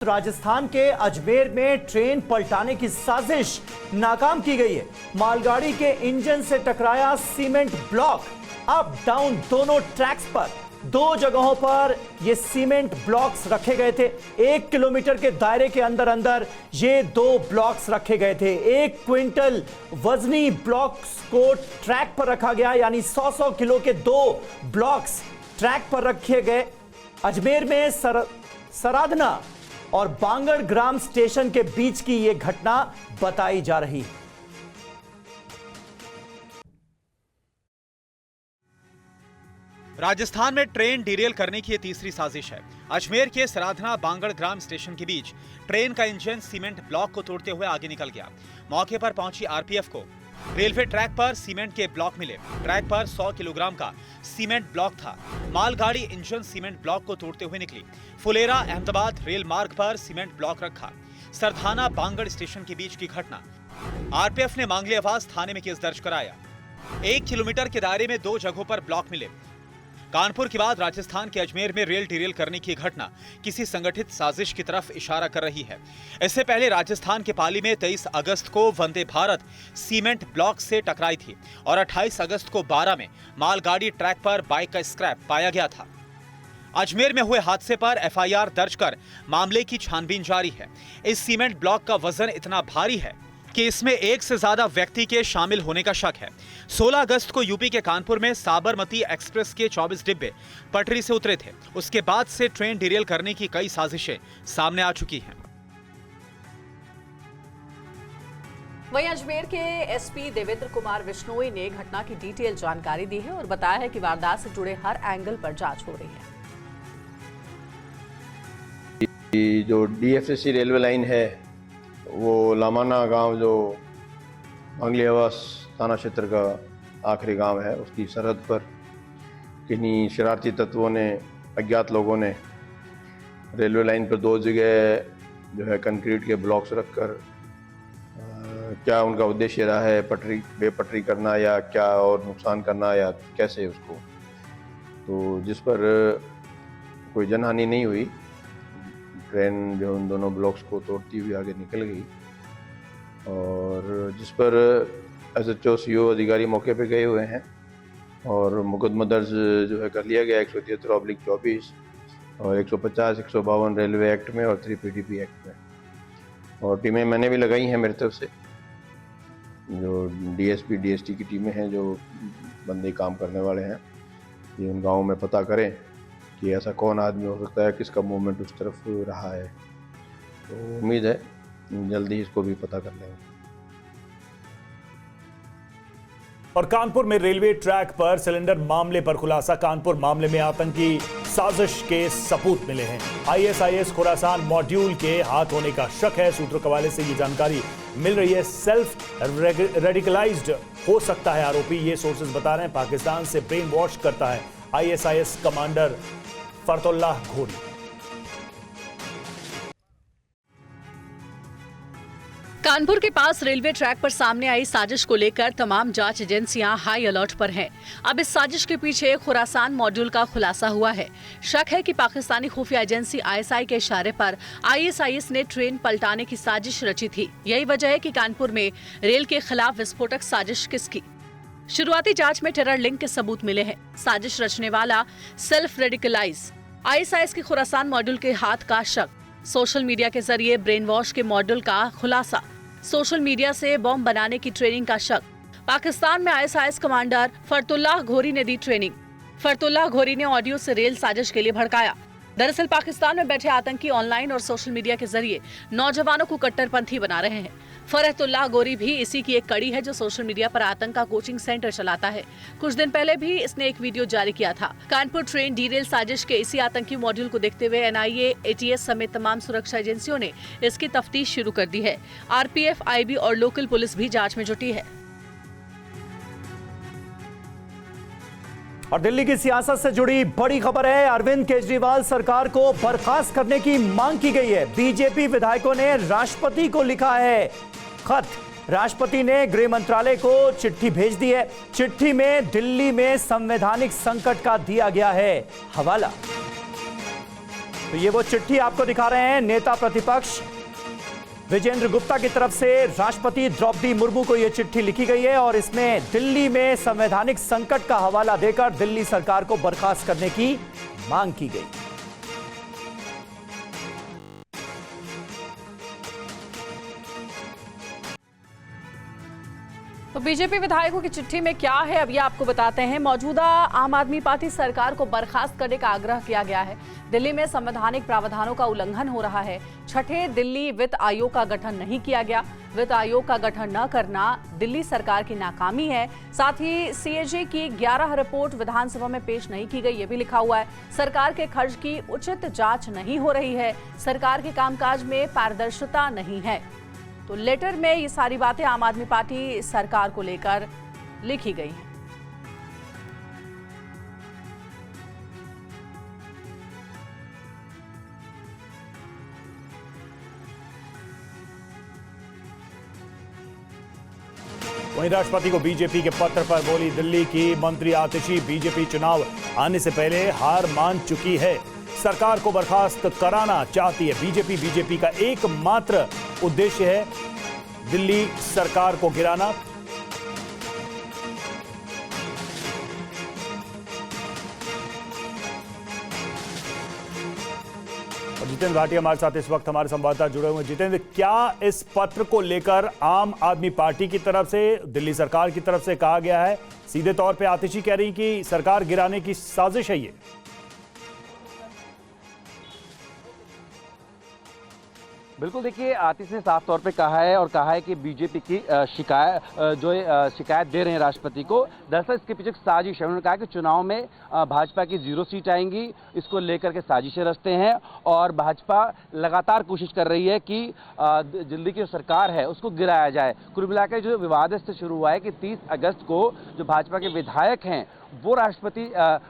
राजस्थान के अजमेर में ट्रेन पलटाने की साजिश नाकाम की गई है। मालगाड़ी के इंजन से टकराया सीमेंट ब्लॉक। अप डाउन दोनों ट्रैक्स पर दो जगहों पर ये सीमेंट ब्लॉक्स रखे गए थे। 1 किलोमीटर के दायरे के अंदर अंदर ये दो ब्लॉक्स रखे गए थे। 1 क्विंटल वजनी ब्लॉक्स को ट्रैक पर रखा गया, यानी 100 किलो के 2 ब्लॉक्स ट्रैक पर रखे गए। अजमेर में सराधना और बांगड़ ग्राम स्टेशन के बीच की यह घटना बताई जा रही है। राजस्थान में ट्रेन डिरेल करने की यह तीसरी साजिश है। अजमेर के सराधना बांगड़ ग्राम स्टेशन के बीच ट्रेन का इंजन सीमेंट ब्लॉक को तोड़ते हुए आगे निकल गया। मौके पर पहुंची आरपीएफ को रेलवे ट्रैक पर सीमेंट के ब्लॉक मिले। ट्रैक पर 100 किलोग्राम का सीमेंट ब्लॉक था। मालगाड़ी इंजन सीमेंट ब्लॉक को तोड़ते हुए निकली। फुलेरा अहमदाबाद रेल मार्ग पर सीमेंट ब्लॉक रखा। सरधाना बांगड़ स्टेशन के बीच की घटना। आरपीएफ ने मांगली आवाज थाने में केस दर्ज कराया। 1 किलोमीटर के दायरे में 2 जगहों पर ब्लॉक मिले। कानपुर के बाद राजस्थान के अजमेर में रेल डिरेल करने की घटना किसी संगठित साजिश की तरफ इशारा कर रही है। इससे पहले राजस्थान के पाली में 23 अगस्त को वंदे भारत सीमेंट ब्लॉक से टकराई थी और 28 अगस्त को 12 में मालगाड़ी ट्रैक पर बाइक का स्क्रैप पाया गया था। अजमेर में हुए हादसे पर एफआईआर दर्ज कर मामले की छानबीन जारी है। इस सीमेंट ब्लॉक का वजन इतना भारी है कि इसमें 1 से ज्यादा व्यक्ति के शामिल होने का शक है। 16 अगस्त को यूपी के कानपुर में साबरमती एक्सप्रेस के 24 डिब्बे पटरी से उतरे थे। उसके बाद से ट्रेन डिरेल करने की कई साजिशें सामने आ चुकी हैं। वहीं अजमेर के एसपी देवेंद्र कुमार विश्नोई ने घटना की डिटेल जानकारी दी है और बताया है कि वारदात से जुड़े हर एंगल पर जांच हो रही है। जो डीएफसीसी रेलवे लाइन है वो लामाना गांव जो बांगली आवास थाना क्षेत्र का आखिरी गांव है, उसकी सरहद पर किन्हीं शरारती तत्वों ने, अज्ञात लोगों ने रेलवे लाइन पर 2 जगह जो है कंक्रीट के ब्लॉक्स रखकर क्या उनका उद्देश्य रहा है, पटरी बेपटरी करना या क्या और नुकसान करना या कैसे उसको, तो जिस पर कोई जनहानि नहीं हुई। ट्रेन जो उन दोनों ब्लॉक्स को तोड़ती हुई आगे निकल गई और जिस पर एसएचओ सीओ अधिकारी मौके पे गए हुए हैं और मुकदमा दर्ज जो है कर लिया गया 173/24 और 150, 152 रेलवे एक्ट में और 3PDP एक्ट में। और टीमें मैंने भी लगाई हैं मेरी तरफ से, जो डीएसपी डीएसटी की टीमें हैं, जो बंदे काम करने वाले हैं, ये उन गाँवों में पता करें कि ऐसा कौन आदमी हो सकता है, किसका मूवमेंट उस तरफ रहा है। तो उम्मीद है जल्दी ही इसको भी पता कर लेंगे। और कानपुर में रेलवे ट्रैक पर सिलेंडर मामले पर खुलासा। कानपुर मामले में आतंकी साजिश के सबूत मिले हैं। आईएसआईएस खुरासान मॉड्यूल के हाथ होने का शक है। सूत्रों के हवाले से ये जानकारी मिल रही है। सेल्फ रेडिकलाइज्ड हो सकता है आरोपी, ये सोर्सेज बता रहे हैं। पाकिस्तान से ब्रेन वॉश करता है आईएसआईएस कमांडर फरतुल्लाह घोरी। कानपुर के पास रेलवे ट्रैक पर सामने आई साजिश को लेकर तमाम जांच एजेंसियां हाई अलर्ट पर हैं। अब इस साजिश के पीछे खुरासान मॉड्यूल का खुलासा हुआ है। शक है कि पाकिस्तानी खुफिया एजेंसी आईएसआई के इशारे पर आईएसआईएस ने ट्रेन पलटाने की साजिश रची थी। यही वजह है कि कानपुर में रेल के खिलाफ विस्फोटक साजिश किसकी। शुरुआती जांच में टेरर लिंक के सबूत मिले हैं। साजिश रचने वाला सेल्फ रेडिकलाइज आईएसआईएस के खुरासान मॉड्यूल के हाथ का शक। सोशल मीडिया के जरिए ब्रेन वॉश के मॉड्यूल का खुलासा। सोशल मीडिया से बॉम्ब बनाने की ट्रेनिंग का शक। पाकिस्तान में आईएसआईएस कमांडर फरतुल्लाह घोरी ने दी ट्रेनिंग। फरतुल्लाह घोरी ने ऑडियो से रेल साजिश के लिए भड़काया। दरअसल पाकिस्तान में बैठे आतंकी ऑनलाइन और सोशल मीडिया के जरिए नौजवानों को कट्टरपंथी बना रहे हैं। फरतुल्लाह घोरी भी इसी की एक कड़ी है, जो सोशल मीडिया पर आतंक का कोचिंग सेंटर चलाता है। कुछ दिन पहले भी इसने एक वीडियो जारी किया था। कानपुर ट्रेन डीरेल साजिश के इसी आतंकी मॉड्यूल को देखते हुए एनआईए, एटीएस समेत तमाम सुरक्षा एजेंसियों ने इसकी तफ्तीश शुरू कर दी है। आरपीएफ, आईबी और लोकल पुलिस भी जाँच में जुटी है। और दिल्ली की सियासत से जुड़ी बड़ी खबर है। अरविंद केजरीवाल सरकार को बर्खास्त करने की मांग की गई है। बीजेपी विधायकों ने राष्ट्रपति को लिखा है खत। राष्ट्रपति ने गृह मंत्रालय को चिट्ठी भेज दी है। चिट्ठी में दिल्ली में संवैधानिक संकट का दिया गया है हवाला। तो ये वो चिट्ठी आपको दिखा रहे हैं, नेता प्रतिपक्ष विजेंद्र गुप्ता की तरफ से राष्ट्रपति द्रौपदी मुर्मू को यह चिट्ठी लिखी गई है और इसमें दिल्ली में संवैधानिक संकट का हवाला देकर दिल्ली सरकार को बर्खास्त करने की मांग की गई। तो बीजेपी विधायकों की चिट्ठी में क्या है, अब ये आपको बताते हैं। मौजूदा आम आदमी पार्टी सरकार को बर्खास्त करने का आग्रह किया गया है। दिल्ली में संवैधानिक प्रावधानों का उल्लंघन हो रहा है। छठे दिल्ली वित्त आयोग का गठन नहीं किया गया। वित्त आयोग का गठन न करना दिल्ली सरकार की नाकामी है। साथ ही सीएजी की 11 रिपोर्ट विधानसभा में पेश नहीं की गई, ये भी लिखा हुआ है। सरकार के खर्च की उचित जांच नहीं हो रही है। सरकार के कामकाज में पारदर्शिता नहीं है। तो लेटर में ये सारी बातें आम आदमी पार्टी सरकार को लेकर लिखी गई हैं। वहीं राष्ट्रपति को बीजेपी के पत्र पर बोली दिल्ली की मंत्री आतिशी, बीजेपी चुनाव आने से पहले हार मान चुकी है, सरकार को बर्खास्त कराना चाहती है। बीजेपी का एकमात्र उद्देश्य है दिल्ली सरकार को गिराना। और जितेंद्र भाटिया हमारे साथ इस वक्त हमारे संवाददाता जुड़े हुए हैं। जितेंद्र, क्या इस पत्र को लेकर आम आदमी पार्टी की तरफ से, दिल्ली सरकार की तरफ से कहा गया है? सीधे तौर पे आतिशी कह रही कि सरकार गिराने की साजिश है ये। बिल्कुल, देखिए आतिश ने साफ तौर पे कहा है और कहा है कि बीजेपी की शिकायत दे रहे हैं राष्ट्रपति को, दरअसल इसके पीछे साजिश है। उन्होंने कहा कि चुनाव में भाजपा की 0 सीट आएंगी, इसको लेकर के साजिशें रचते हैं और भाजपा लगातार कोशिश कर रही है कि दिल्ली की जो सरकार है उसको गिराया जाए। कुल मिलाकर जो विवाद इससे शुरू हुआ है कि 30 अगस्त को जो भाजपा के विधायक हैं वो राष्ट्रपति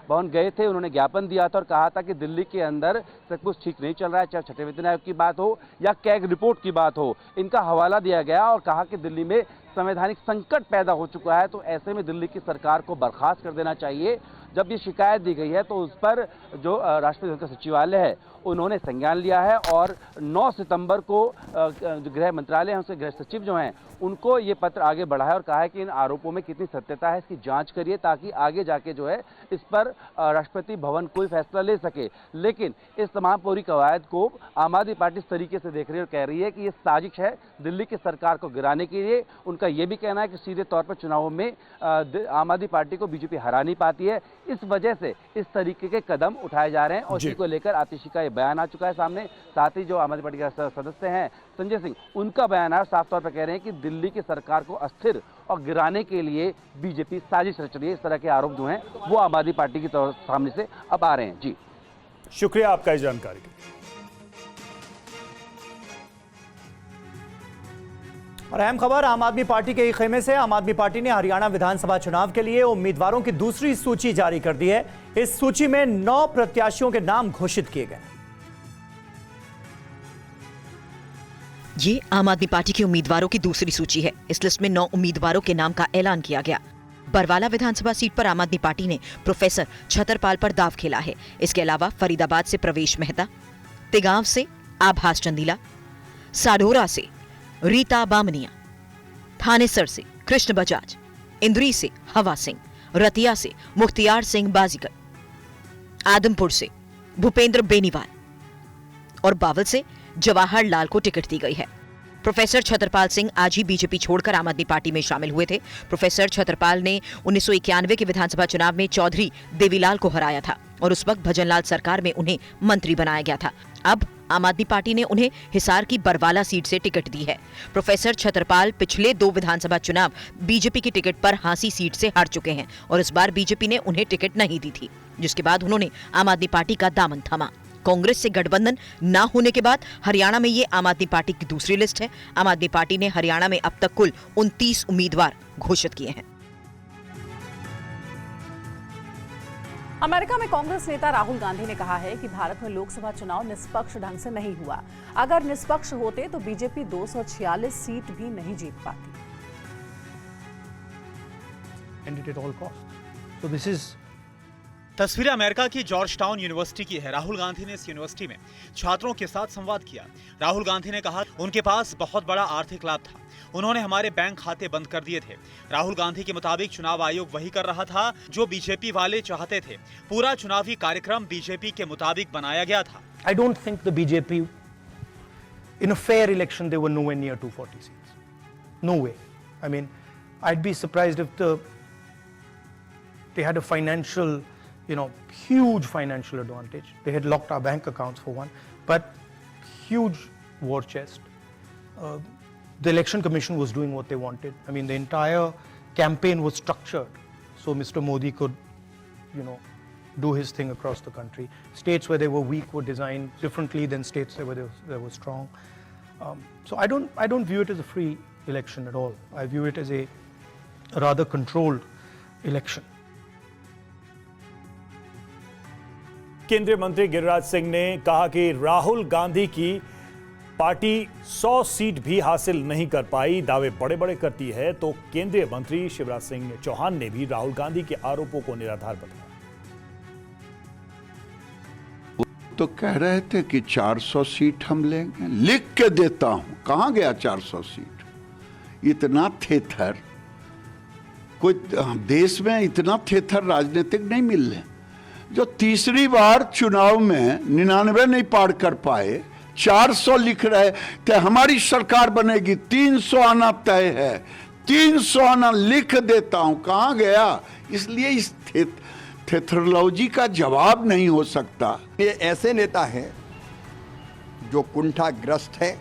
भवन गए थे, उन्होंने ज्ञापन दिया था और कहा था कि दिल्ली के अंदर सब कुछ ठीक नहीं चल रहा है, चाहे छठे वेतन आयोग की बात हो या कैग रिपोर्ट की बात हो। इनका हवाला दिया गया और कहा कि दिल्ली में संवैधानिक संकट पैदा हो चुका है, तो ऐसे में दिल्ली की सरकार को बर्खास्त कर देना चाहिए। जब ये शिकायत दी गई है तो उस पर जो राष्ट्रपति का सचिवालय है उन्होंने संज्ञान लिया है और 9 सितंबर को जो गृह मंत्रालय है उसके गृह सचिव जो हैं उनको ये पत्र आगे बढ़ा है और कहा है कि इन आरोपों में कितनी सत्यता है इसकी जांच करिए, ताकि आगे जाके जो है इस पर राष्ट्रपति भवन कोई फैसला ले सके। लेकिन इस तमाम पूरी कवायद को आम आदमी पार्टी इस तरीके से देख रही है और कह रही है कि ये साजिश है दिल्ली की सरकार को गिराने के लिए। उनका ये भी कहना है कि सीधे तौर पर चुनावों में आम आदमी पार्टी को बीजेपी हरा नहीं पाती है, इस वजह से इस तरीके के कदम उठाए जा रहे हैं और इसी को लेकर आतिशी का बयान आ चुका है सामने। साथ ही जो आम आदमी पार्टी के सदस्य हैं संजय सिंह, उनका बयान है, साफ तौर पर कह रहे हैं कि दिल्ली की सरकार को अस्थिर और गिराने के लिए बीजेपी साजिश रच रही है। इस तरह के आरोप जो हैं वो आम आदमी पार्टी की सामने से अब आ रहे हैं। जी शुक्रिया आपका इस जानकारी के लिए। और अहम खबर आम आदमी पार्टी के खेमे से। आम आदमी पार्टी ने हरियाणा विधानसभा चुनाव के लिए उम्मीदवारों की दूसरी सूची जारी कर दी है। इस सूची में 9 प्रत्याशियों के नाम घोषित किए गए। ये आम आदमी पार्टी के उम्मीदवारों की दूसरी सूची है। इस लिस्ट में 9 उम्मीदवारों के नाम का ऐलान किया गया। बरवाला विधानसभा सीट पर आम आदमी पार्टी ने प्रोफेसर छतरपाल पर दाव खेला है। इसके अलावा फरीदाबाद से प्रवेश मेहता, तिगांव से आभास चंदीला, साढौरा से रीता बामनिया, थानेसर से कृष्ण बजाज, इंद्री से हवा सिंह, रतिया से मुख्तियार सिंह बाजीगर, आदमपुर से भूपेंद्र बेनीवाल और बावल से जवाहर लाल को टिकट दी गई है। प्रोफेसर छतरपाल सिंह आज ही बीजेपी छोड़कर आम आदमी पार्टी में शामिल हुए थे। प्रोफेसर छतरपाल ने 1991 के विधानसभा चुनाव में चौधरी देवीलाल को हराया था और उस वक्त भजनलाल सरकार में उन्हें मंत्री बनाया गया था। अब आम आदमी पार्टी ने उन्हें हिसार की बरवाला सीट से टिकट दी है। प्रोफेसर छतरपाल पिछले 2 विधानसभा चुनाव बीजेपी की टिकट पर हांसी सीट से हार चुके हैं और इस बार बीजेपी ने उन्हें टिकट नहीं दी थी, जिसके बाद उन्होंने आम आदमी पार्टी का दामन थामा। कांग्रेस से गठबंधन न होने के बाद हरियाणा में ये आम आदमी पार्टी की दूसरी लिस्ट है। आम आदमी पार्टी ने हरियाणा में अब तक कुल 29 उम्मीदवार घोषित किए हैं। अमेरिका में कांग्रेस नेता राहुल गांधी ने कहा है कि भारत में लोकसभा चुनाव निष्पक्ष ढंग से नहीं हुआ। अगर निष्पक्ष होते तो बीजेपी 246 सीट भी नहीं जीत पाती। And at all costs. So this is तस्वीरें अमेरिका की जॉर्ज टाउन यूनिवर्सिटी की है। राहुल गांधी ने इस यूनिवर्सिटी में छात्रों के साथ संवाद किया। राहुल गांधी ने कहा उनके पास बहुत बड़ा आर्थिक लाभ था, उन्होंने हमारे बैंक खाते बंद कर दिए थे। राहुल गांधी के मुताबिक चुनाव आयोग वही कर रहा था जो बीजेपी वाले चाहते थे। पूरा चुनावी कार्यक्रम बीजेपी के मुताबिक बनाया गया था। I don't think the BJP, in a fair election, they were nowhere near 240 seats. No way. I mean, I'd be surprised if they had a financial, huge financial advantage. They had locked our bank accounts for one, but huge war chest. The election commission was doing what they wanted. I mean, the entire campaign was structured so Mr. Modi could, do his thing across the country. States where they were weak were designed differently than states where they were strong. So I don't view it as a free election at all. I view it as a rather controlled election. केंद्रीय मंत्री गिरिराज सिंह ने कहा कि राहुल गांधी की party 100 seat भी हासिल नहीं कर पाई, दावे बड़े बड़े करती है। तो केंद्रीय मंत्री शिवराज सिंह चौहान ने भी राहुल गांधी के आरोपों को निराधार बताया। तो कह रहे थे कि 400 सीट हम लेंगे, लिख के देता हूं, कहां गया 400 सीट? इतना थेथर कोई देश में, इतना थेथर राजनीतिक नहीं मिल रहे। जो तीसरी बार चुनाव में 99 नहीं पार कर पाए, 400 लिख रहे थे हमारी सरकार बनेगी, 300 आना तय है, 300 आना लिख देता हूं, कहां गया? इसलिए इस थेथरोलॉजी का जवाब नहीं हो सकता। ये ऐसे नेता हैं जो कुंठाग्रस्त हैं,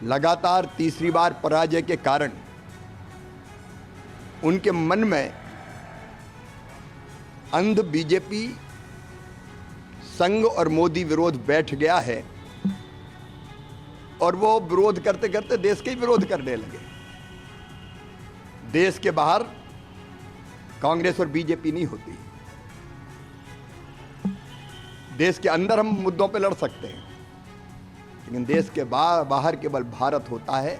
लगातार तीसरी बार पराजय के कारण उनके मन में अंध बीजेपी संघ और मोदी विरोध बैठ गया है और वो विरोध करते करते देश के ही विरोध करने लगे। देश के बाहर कांग्रेस और बीजेपी नहीं होती, देश के अंदर हम मुद्दों पे लड़ सकते हैं, लेकिन देश के बाहर केवल भारत होता है।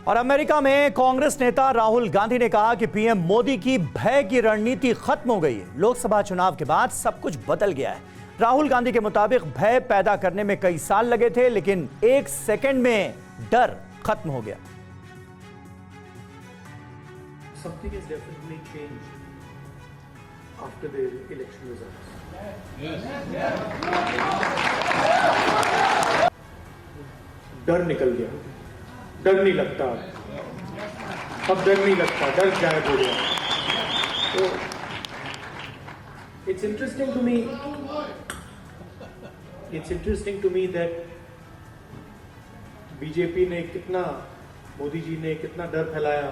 और अमेरिका में कांग्रेस नेता राहुल गांधी ने कहा कि पीएम मोदी की भय की रणनीति खत्म हो गई है। लोकसभा चुनाव के बाद सब कुछ बदल गया है। राहुल गांधी के मुताबिक भय पैदा करने में कई साल लगे थे, लेकिन 1 सेकंड में डर खत्म हो गया। Something has definitely changed after the election results. डर निकल गया, डर नहीं लगता अब डर नहीं लगता, डर गायब हो गया। तो it's interesting to me that BJP ने कितना, मोदी जी ने कितना डर फैलाया,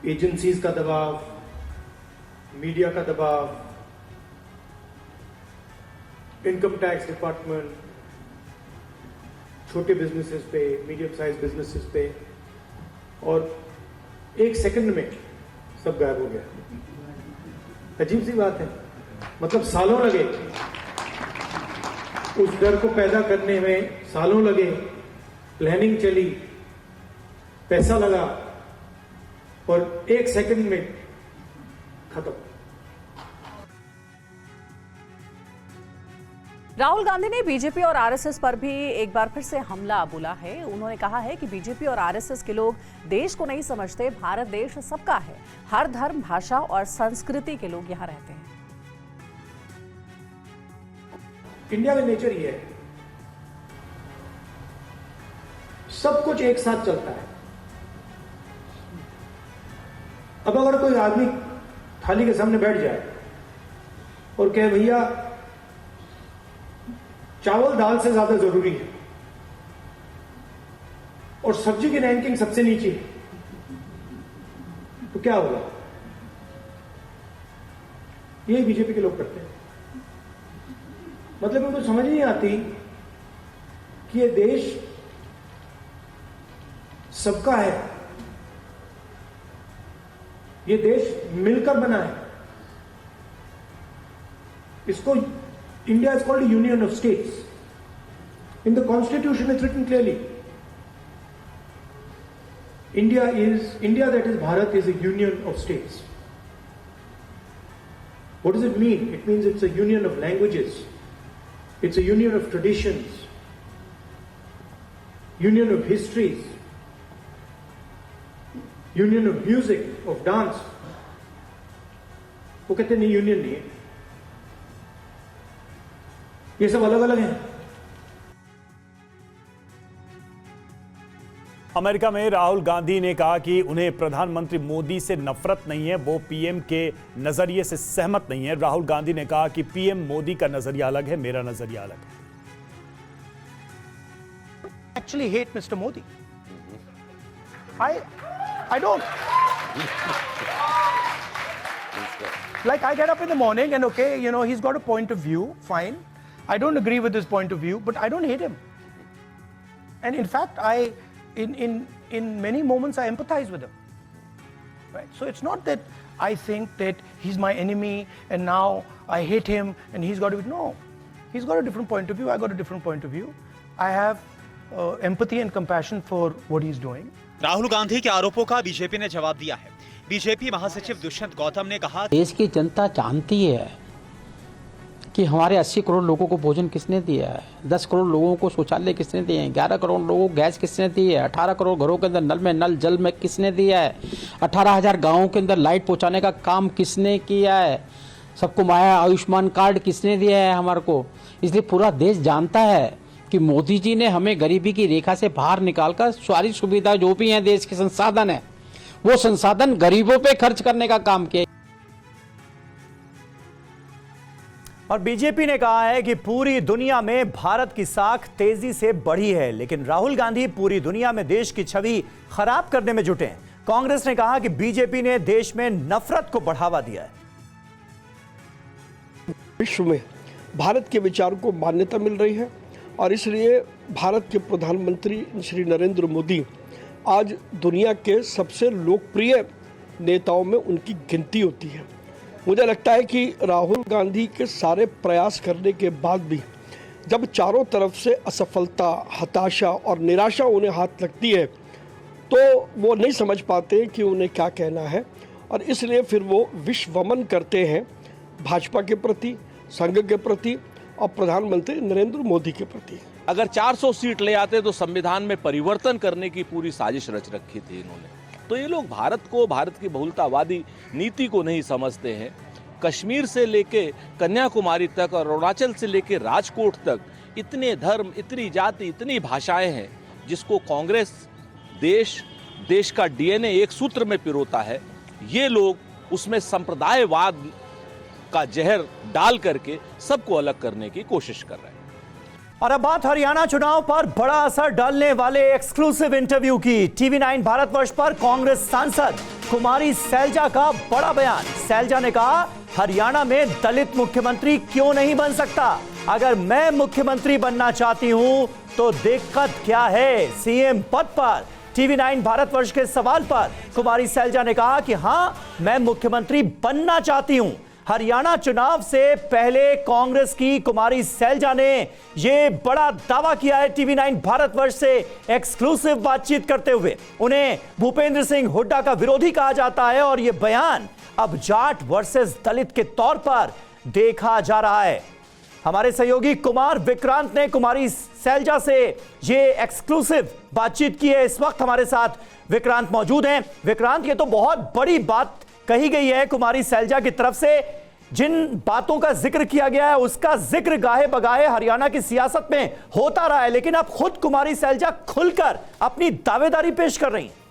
एजेंसीज का दबाव, मीडिया का दबाव, इनकम टैक्स डिपार्टमेंट, छोटे बिजनेसेस पे, मीडियम साइज बिजनेसेस पे, और 1 सेकंड में सब गायब हो गया। अजीब सी बात है, मतलब सालों लगे उस डर को पैदा करने में, सालों लगे, प्लानिंग चली, पैसा लगा और 1 सेकंड में खत्म। राहुल गांधी ने बीजेपी और आरएसएस पर भी एक बार फिर से हमला बोला है। उन्होंने कहा है कि बीजेपी और आरएसएस के लोग देश को नहीं समझते, भारत देश सबका है, हर धर्म, भाषा और संस्कृति के लोग यहां रहते हैं। इंडिया में नेचर ये है, सब कुछ एक साथ चलता है। अब अगर कोई आदमी थाली के सामने बैठ जाए और कहे भैया चावल दाल से ज्यादा जरूरी है और सब्जी की रैंकिंग सबसे नीचे है, तो क्या होगा? यही बीजेपी के लोग करते हैं। मतलब उनको समझ नहीं आती कि ये देश सबका है, ये देश मिलकर बना है। इसको India is called a union of states. In the constitution it's written clearly. India that is Bharat is a union of states. What does it mean? It means it's a union of languages. It's a union of traditions. Union of histories. Union of music, of dance. वो कहते नहीं union नहीं है, ये सब अलग अलग हैं। अमेरिका में राहुल गांधी ने कहा कि उन्हें प्रधानमंत्री मोदी से नफरत नहीं है, वो पीएम के नजरिए से सहमत नहीं है। राहुल गांधी ने कहा कि पीएम मोदी का नजरिया अलग है, मेरा नजरिया अलग है। Actually hate Mr. Modi. I don't. Like I get up in the morning and okay, you know, he's got a point of view, fine. I don't agree with his point of view, but I don't hate him. And in fact, in many moments I empathize with him. Right? So it's not that I think that he's my enemy and now I hate him and he's got to be, no. He's got a different point of view, I got a different point of view. I have empathy and compassion for what he's doing. Rahul Gandhi के आरोपों का BJP ने जवाब दिया है। BJP महासचिव दुष्यंत गौतम ने कहा, देश की जनता जानती है कि हमारे 80 करोड़ लोगों को भोजन किसने दिया है, 10 करोड़ लोगों को शौचालय किसने दिए हैं, 11 करोड़ लोगों को गैस किसने दी है, 18 करोड़ घरों के अंदर नल में नल जल में किसने दिया है, 18,000 गाँवों के अंदर लाइट पहुँचाने का काम किसने किया है, सबको माया आयुष्मान कार्ड किसने दिया है हमारे को। इसलिए पूरा देश जानता है कि मोदी जी ने हमें गरीबी की रेखा से बाहर निकालकर सारी सुविधा जो भी हैं देश के संसाधन है वो संसाधन गरीबों पे खर्च करने का काम किया। और बीजेपी ने कहा है कि पूरी दुनिया में भारत की साख तेजी से बढ़ी है, लेकिन राहुल गांधी पूरी दुनिया में देश की छवि खराब करने में जुटे हैं। कांग्रेस ने कहा कि बीजेपी ने देश में नफरत को बढ़ावा दिया है। विश्व में भारत के विचारों को मान्यता मिल रही है और इसलिए भारत के प्रधानमंत्री श्री नरेंद्र मोदी आज दुनिया के सबसे लोकप्रिय नेताओं में उनकी गिनती होती है। मुझे लगता है कि राहुल गांधी के सारे प्रयास करने के बाद भी जब चारों तरफ से असफलता, हताशा और निराशा उन्हें हाथ लगती है तो वो नहीं समझ पाते कि उन्हें क्या कहना है और इसलिए फिर वो विश्वमन करते हैं भाजपा के प्रति, संघ के प्रति और प्रधानमंत्री नरेंद्र मोदी के प्रति। अगर 400 सीट ले आते तो संविधान में परिवर्तन करने की पूरी साजिश रच रखी थी इन्होंने। तो ये लोग भारत को, भारत की बहुलतावादी नीति को नहीं समझते हैं। कश्मीर से लेके कन्याकुमारी तक और अरुणाचल से लेके राजकोट तक इतने धर्म, इतनी जाति, इतनी भाषाएं हैं जिसको कांग्रेस देश का डीएनए एक सूत्र में पिरोता है। ये लोग उसमें संप्रदायवाद का जहर डाल करके सबको अलग करने की कोशिश कर रहे हैं। और अब बात हरियाणा चुनाव पर बड़ा असर डालने वाले एक्सक्लूसिव इंटरव्यू की। टीवी 9 भारतवर्ष पर कांग्रेस सांसद कुमारी सैलजा का बड़ा बयान। सैलजा ने कहा, हरियाणा में दलित मुख्यमंत्री क्यों नहीं बन सकता? अगर मैं मुख्यमंत्री बनना चाहती हूं तो दिक्कत क्या है सीएम पद पर? टीवी 9 भारतवर्ष के सवाल पर कुमारी सैलजा ने कहा कि हां, मैं मुख्यमंत्री बनना चाहती हूं। हरियाणा चुनाव से पहले कांग्रेस की कुमारी सैलजा ने यह बड़ा दावा किया है टीवी 9 भारतवर्ष से एक्सक्लूसिव बातचीत करते हुए। उन्हें भूपेंद्र सिंह हुड्डा का विरोधी कहा जाता है और यह बयान अब जाट वर्सेस दलित के तौर पर देखा जा रहा है। हमारे सहयोगी कुमार विक्रांत ने कुमारी सैलजा से यह एक्सक्लूसिव बातचीत की है। इस वक्त हमारे साथ विक्रांत मौजूद हैं। विक्रांत, ये तो बहुत बड़ी बात कही गई है कुमारी सैलजा की तरफ से। जिन बातों का जिक्र किया गया है उसका जिक्र गाहे बगाहे हरियाणा की सियासत में होता रहा है, लेकिन अब खुद कुमारी सैलजा खुलकर अपनी दावेदारी पेश कर रही हैं।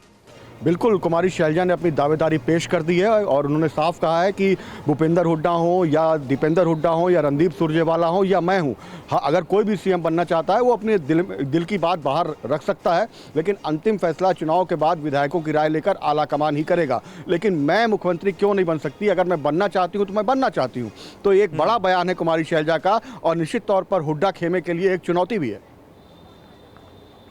बिल्कुल, कुमारी सैलजा ने अपनी दावेदारी पेश कर दी है और उन्होंने साफ कहा है कि भूपेंद्र हुड्डा हो या दीपेंद्र हुड्डा हो या रणदीप सुरजेवाला हो या मैं हूं, हाँ, अगर कोई भी सीएम बनना चाहता है वो अपने दिल की बात बाहर रख सकता है, लेकिन अंतिम फैसला चुनाव के बाद विधायकों की राय लेकर आला कमान ही करेगा। लेकिन मैं मुख्यमंत्री क्यों नहीं बन सकती? अगर मैं बनना चाहती हूँ तो मैं बनना चाहती हूँ। तो एक बड़ा बयान है कुमारी सैलजा का और निश्चित तौर पर हुड्डा खेमे के लिए एक चुनौती भी है।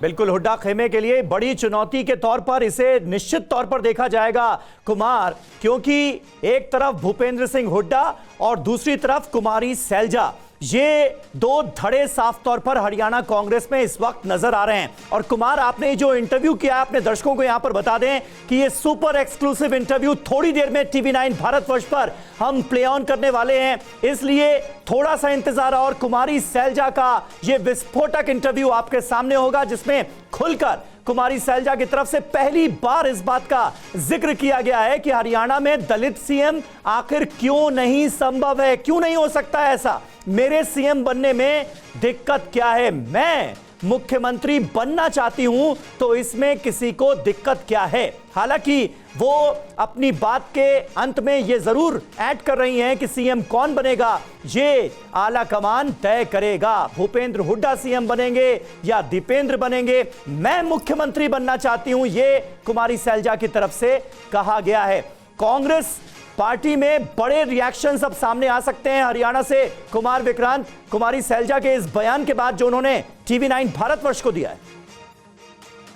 बिल्कुल, हुड्डा खेमे के लिए बड़ी चुनौती के तौर पर इसे निश्चित तौर पर देखा जाएगा कुमार, क्योंकि एक तरफ भूपेंद्र सिंह हुड्डा और दूसरी तरफ कुमारी सैलजा, ये दो धड़े साफ तौर पर हरियाणा कांग्रेस में इस वक्त नजर आ रहे हैं। और कुमार, आपने जो इंटरव्यू किया अपने दर्शकों को यहां पर बता दें कि ये सुपर एक्सक्लूसिव इंटरव्यू थोड़ी देर में TV9 भारतवर्ष पर हम प्ले ऑन करने वाले हैं, इसलिए थोड़ा सा इंतजार। और कुमारी सैलजा का ये विस्फोटक इंटरव्यू आपके सामने होगा, जिसमें खुलकर कुमारी सैलजा की तरफ से पहली बार इस बात का जिक्र किया गया है कि हरियाणा में दलित सीएम आखिर क्यों नहीं संभव है, क्यों नहीं हो सकता है ऐसा, मेरे सीएम बनने में दिक्कत क्या है, मैं मुख्यमंत्री बनना चाहती हूं तो इसमें किसी को दिक्कत क्या है। हालांकि वो अपनी बात के अंत में ये जरूर ऐड कर रही हैं कि सीएम कौन बनेगा ये आला कमान तय करेगा, भूपेंद्र हुड्डा सीएम बनेंगे या दीपेंद्र बनेंगे, मैं मुख्यमंत्री बनना चाहती हूं, ये कुमारी सैलजा की तरफ से कहा गया है। कांग्रेस पार्टी में बड़े रिएक्शंस अब सामने आ सकते हैं हरियाणा से। कुमार विक्रांत, कुमारी सैलजा के इस बयान के बाद जो उन्होंने TV9 भारतवर्ष को दिया है।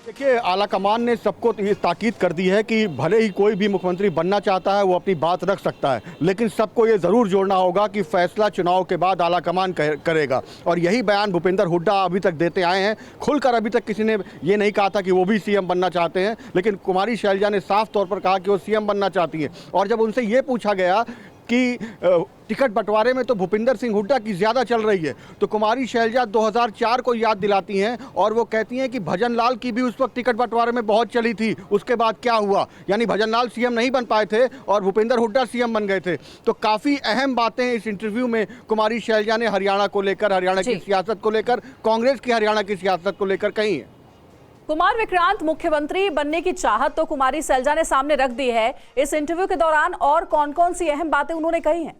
देखिए, आला कमान ने सबको ये ताकीद कर दी है कि भले ही कोई भी मुख्यमंत्री बनना चाहता है वो अपनी बात रख सकता है, लेकिन सबको ये ज़रूर जोड़ना होगा कि फैसला चुनाव के बाद आला कमान करेगा। और यही बयान भूपेंद्र हुड्डा अभी तक देते आए हैं। खुलकर अभी तक किसी ने ये नहीं कहा था कि वो भी सीएम बनना चाहते हैं, लेकिन कुमारी सैलजा ने साफ तौर पर कहा कि वो सीएम बनना चाहती है। और जब उनसे ये पूछा गया कि टिकट बंटवारे में तो भूपेंद्र सिंह हुड्डा की ज़्यादा चल रही है, तो कुमारी सैलजा 2004 को याद दिलाती हैं और वो कहती हैं कि भजन लाल की भी उस वक्त टिकट बंटवारे में बहुत चली थी, उसके बाद क्या हुआ, यानी भजन लाल सीएम नहीं बन पाए थे और भूपेंद्र हुड्डा सीएम बन गए थे। तो काफ़ी अहम बातें इस इंटरव्यू में कुमारी सैलजा ने हरियाणा को लेकर, हरियाणा की सियासत को लेकर, कांग्रेस की हरियाणा की सियासत को लेकर कही है। कुमार विक्रांत, मुख्यमंत्री बनने की चाहत तो कुमारी सैलजा ने सामने रख दी है, इस इंटरव्यू के दौरान और कौन कौन सी अहम बातें उन्होंने कही हैं?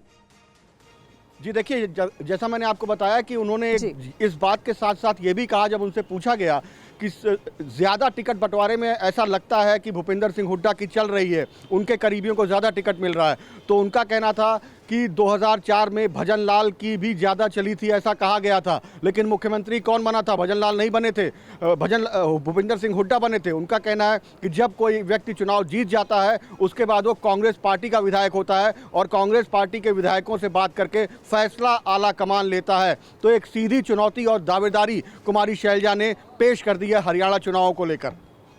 जी देखिए, जैसा मैंने आपको बताया कि उन्होंने इस बात के साथ साथ ये भी कहा, जब उनसे पूछा गया कि ज़्यादा टिकट बंटवारे में ऐसा लगता है कि भूपेंद्र सिंह हुड्डा की चल रही है, उनके करीबियों को ज़्यादा टिकट मिल रहा है, तो उनका कहना था कि 2004 में भजन लाल की भी ज़्यादा चली थी, ऐसा कहा गया था। लेकिन मुख्यमंत्री कौन बना था? भजन लाल नहीं बने थे, भूपेंद्र सिंह हुड्डा बने थे। उनका कहना है कि जब कोई व्यक्ति चुनाव जीत जाता है उसके बाद वो कांग्रेस पार्टी का विधायक होता है और कांग्रेस पार्टी के विधायकों से बात करके फैसला आला कमान लेता है। तो एक सीधी चुनौती और दावेदारी कुमारी सैलजा ने पेश कर दी है हरियाणा चुनाव को लेकर।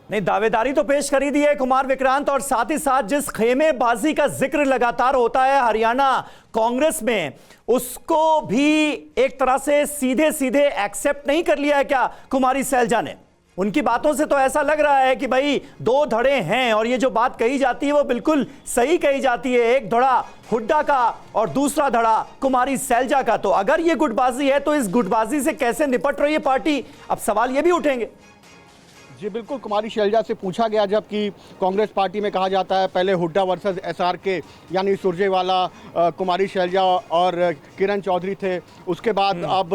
नहीं, दावेदारी तो पेश करी दी है कुमार विक्रांत, और साथ ही साथ जिस खेमेबाजी का जिक्र लगातार होता है हरियाणा कांग्रेस में, उसको भी एक तरह से सीधे सीधे एक्सेप्ट नहीं कर लिया है क्या कुमारी सैलजा ने? उनकी बातों से तो ऐसा लग रहा है कि भाई दो धड़े हैं और ये जो बात कही जाती है वो बिल्कुल सही कही जाती है, एक धड़ा हुड्डा का और दूसरा धड़ा कुमारी सैलजा का। तो अगर ये गुटबाजी है तो इस गुटबाजी से कैसे निपट रही है पार्टी? अब सवाल ये भी उठेंगे। जी बिल्कुल, कुमारी सैलजा से पूछा गया, जबकि कांग्रेस पार्टी में कहा जाता है पहले हुड्डा वर्सेस SRK यानी सुरजेवाला, कुमारी सैलजा और किरण चौधरी थे, उसके बाद अब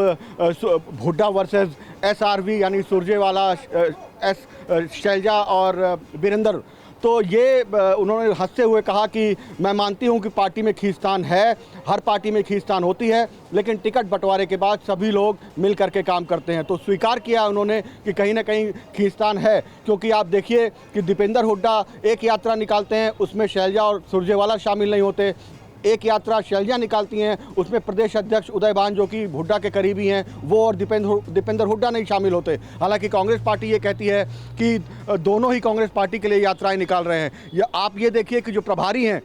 हुड्डा वर्सेस SRV यानी सुरजेवाला, सैलजा और वीरेंद्र। तो ये उन्होंने हंसते हुए कहा कि मैं मानती हूं कि पार्टी में खींचतान है, हर पार्टी में खींचतान होती है, लेकिन टिकट बंटवारे के बाद सभी लोग मिल करके काम करते हैं। तो स्वीकार किया उन्होंने कि कहीं ना कहीं खींचतान है, क्योंकि आप देखिए कि दीपेंद्र हुड्डा एक यात्रा निकालते हैं, उसमें सैलजा और सुरजेवाला शामिल नहीं होते। एक यात्रा सैलजा निकालती हैं, उसमें प्रदेश अध्यक्ष उदय भान जो कि हुड्डा के करीबी हैं, वो और दीपेंद्र हुड्डा नहीं शामिल होते। हालांकि कांग्रेस पार्टी ये कहती है कि दोनों ही कांग्रेस पार्टी के लिए यात्राएं निकाल रहे हैं। या आप ये देखिए कि जो प्रभारी हैं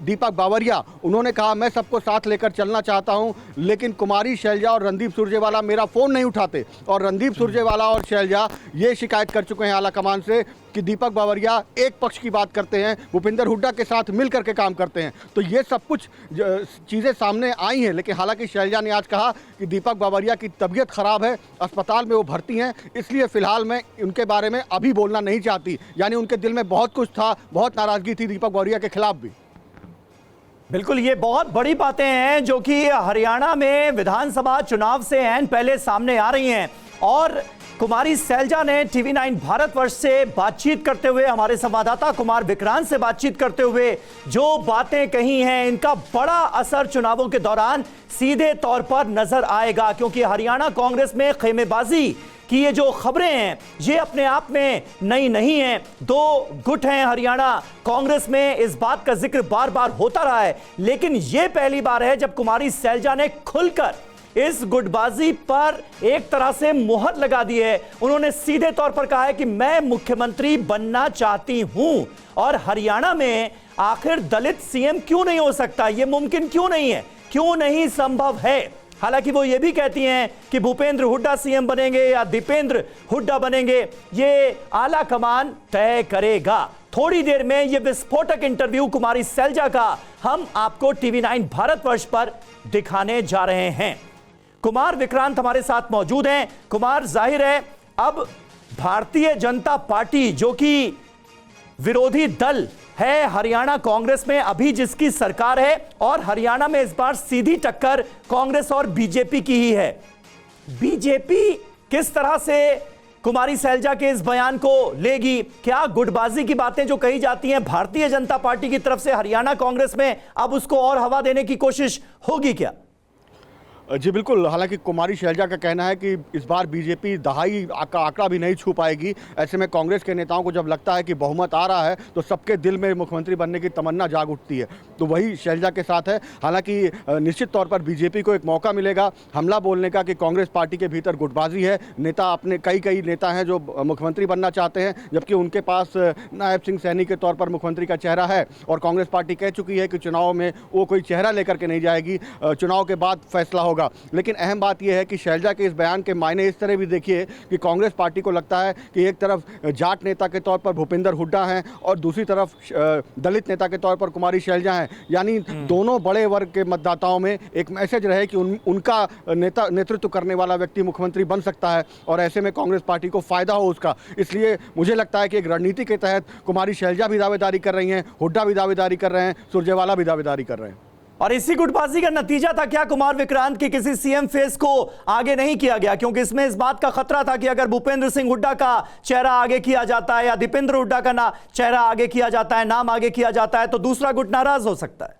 दीपक बावरिया, उन्होंने कहा मैं सबको साथ लेकर चलना चाहता हूं, लेकिन कुमारी सैलजा और रणदीप सुरजेवाला मेरा फ़ोन नहीं उठाते। और रणदीप सुरजेवाला और सैलजा ये शिकायत कर चुके हैं आला कमान से कि दीपक बावरिया एक पक्ष की बात करते हैं, भूपेंद्र हुड्डा के साथ मिल करके काम करते हैं। तो ये सब कुछ चीज़ें सामने आई हैं, लेकिन हालांकि सैलजा ने आज कहा कि दीपक बावरिया की तबीयत खराब है, अस्पताल में वो भर्ती हैं, इसलिए फिलहाल मैं उनके बारे में अभी बोलना नहीं चाहती। यानी उनके दिल में बहुत कुछ था, बहुत नाराजगी थी दीपक बावरिया के खिलाफ भी। बिल्कुल, ये बहुत बड़ी बातें हैं जो कि हरियाणा में विधानसभा चुनाव से ऐन पहले सामने आ रही हैं। और कुमारी सैलजा ने TV9 भारतवर्ष से बातचीत करते हुए, हमारे संवाददाता कुमार विक्रांत से बातचीत करते हुए जो बातें कही हैं, इनका बड़ा असर चुनावों के दौरान सीधे तौर पर नजर आएगा, क्योंकि हरियाणा कांग्रेस में खेमेबाजी कि ये जो खबरें हैं ये अपने आप में नई नहीं हैं। दो गुट हैं हरियाणा कांग्रेस में, इस बात का जिक्र बार बार होता रहा है, लेकिन ये पहली बार है जब कुमारी सैलजा ने खुलकर इस गुटबाजी पर एक तरह से मुहर लगा दी है। उन्होंने सीधे तौर पर कहा है कि मैं मुख्यमंत्री बनना चाहती हूं और हरियाणा में आखिर दलित सीएम क्यों नहीं हो सकता, यह मुमकिन क्यों नहीं है, क्यों नहीं संभव है। हालांकि वो ये भी कहती हैं कि भूपेंद्र हुड्डा सीएम बनेंगे या दीपेंद्र हुड्डा बनेंगे, ये आला कमान तय करेगा। थोड़ी देर में ये विस्फोटक इंटरव्यू कुमारी सैलजा का हम आपको TV9 भारतवर्ष पर दिखाने जा रहे हैं। कुमार विक्रांत हमारे साथ मौजूद हैं। कुमार, जाहिर है अब भारतीय जनता पार्टी जो कि विरोधी दल है हरियाणा कांग्रेस में, अभी जिसकी सरकार है, और हरियाणा में इस बार सीधी टक्कर कांग्रेस और बीजेपी की ही है। बीजेपी किस तरह से कुमारी सैलजा के इस बयान को लेगी? क्या गुटबाजी की बातें जो कही जाती हैं भारतीय जनता पार्टी की तरफ से हरियाणा कांग्रेस में, अब उसको और हवा देने की कोशिश होगी क्या? जी बिल्कुल, हालांकि कुमारी शैलजा का कहना है कि इस बार बीजेपी दहाई का आंकड़ा भी नहीं छू पाएगी। ऐसे में कांग्रेस के नेताओं को जब लगता है कि बहुमत आ रहा है तो सबके दिल में मुख्यमंत्री बनने की तमन्ना जाग उठती है, तो वही शैलजा के साथ है। हालांकि निश्चित तौर पर बीजेपी को एक मौका मिलेगा हमला बोलने का कि कांग्रेस पार्टी के भीतर गुटबाजी है। नेता अपने कई नेता हैं जो मुख्यमंत्री बनना चाहते हैं, जबकि उनके पास नायब सिंह सैनी के तौर पर मुख्यमंत्री का चेहरा है, और कांग्रेस पार्टी कह चुकी है कि चुनाव में वो कोई चेहरा लेकर के नहीं जाएगी, चुनाव के बाद फैसला होगा। लेकिन अहम बात यह है कि शैलजा के इस बयान के मायने इस तरह भी देखिए कि कांग्रेस पार्टी को लगता है कि एक तरफ जाट नेता के तौर पर भूपेंद्र हुड्डा हैं और दूसरी तरफ दलित नेता के तौर पर कुमारी शैलजा हैं, यानी दोनों बड़े वर्ग के मतदाताओं में एक मैसेज रहे कि उनका नेतृत्व करने वाला व्यक्ति मुख्यमंत्री बन सकता है, और ऐसे में कांग्रेस पार्टी को फायदा हो उसका। इसलिए मुझे लगता है कि एक रणनीति के तहत कुमारी शैलजा भी दावेदारी कर रही हैं, हुड्डा भी दावेदारी कर रहे हैं, सुरजेवाला भी दावेदारी कर रहे हैं। और इसी गुटबाजी का नतीजा था क्या कुमार विक्रांत की किसी सीएम फेस को आगे नहीं किया गया? क्योंकि इसमें इस बात का खतरा था कि अगर भूपेंद्र सिंह हुड्डा का चेहरा आगे किया जाता है या दीपेंद्र हुड्डा का चेहरा आगे किया जाता है, नाम आगे किया जाता है, तो दूसरा गुट नाराज हो सकता है।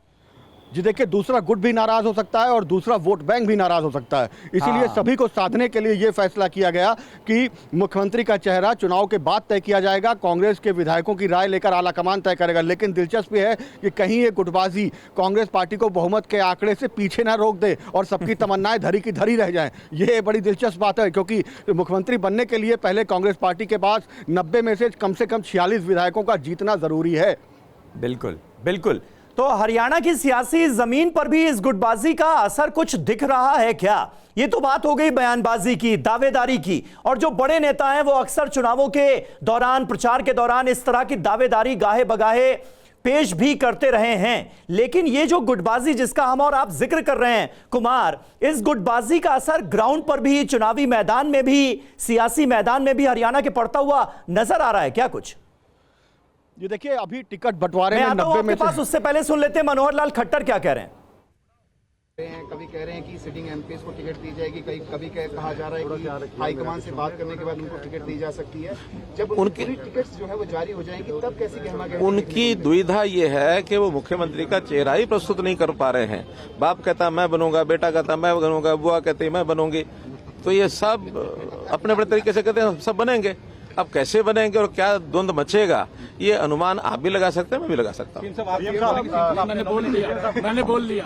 जी देखिए, दूसरा गुट भी नाराज हो सकता है और दूसरा वोट बैंक भी नाराज हो सकता है। इसीलिए सभी को साधने के लिए यह फैसला किया गया कि मुख्यमंत्री का चेहरा चुनाव के बाद तय किया जाएगा। कांग्रेस के विधायकों की राय लेकर आलाकमान तय करेगा। लेकिन दिलचस्प है कि कहीं ये गुटबाजी कांग्रेस पार्टी को बहुमत के आंकड़े से पीछे ना रोक दे और सबकी तमन्नाएं धरी की धरी रह जाएं। ये बड़ी दिलचस्प बात है, क्योंकि मुख्यमंत्री बनने के लिए पहले कांग्रेस पार्टी के पास 90 में से कम 46 विधायकों का जीतना जरूरी है। बिल्कुल बिल्कुल। तो हरियाणा की सियासी जमीन पर भी इस गुटबाजी का असर कुछ दिख रहा है क्या? ये तो बात हो गई बयानबाजी की, दावेदारी की, और जो बड़े नेता हैं वो अक्सर चुनावों के दौरान, प्रचार के दौरान इस तरह की दावेदारी गाहे बगाहे पेश भी करते रहे हैं। लेकिन ये जो गुटबाजी जिसका हम और आप जिक्र कर रहे हैं कुमार, इस गुटबाजी का असर ग्राउंड पर भी, चुनावी मैदान में भी, सियासी मैदान में भी हरियाणा के पड़ता हुआ नजर आ रहा है क्या कुछ? ये देखिए, अभी टिकट बंटवारे में 90 में पास, उससे पहले सुन लेते हैं मनोहर लाल खट्टर क्या कह रहे हैं। कभी कह रहे हैं कि सिटिंग एमपीएस को टिकट दी जाएगी, कभी कहा जा रहा है कि हाईकमान से बात करने के बाद उनको टिकट दी जा सकती है। जब उनकी टिकट्स जो है वो जारी हो जाएंगी तब कैसे कहना? उनकी दुविधा ये है कि वो मुख्यमंत्री का चेहरा ही प्रस्तुत नहीं कर पा रहे हैं। बाप कहता मैं बनूंगा, बेटा कहता मैं बनूंगा, बुआ कहती मैं बनूंगी, तो ये सब अपने अपने तरीके से कहते हैं सब बनेंगे। अब कैसे बनेंगे और क्या द्वंद मचेगा, ये अनुमान आप भी लगा सकते हैं, मैं भी लगा सकता हूँ। मैंने बोल दिया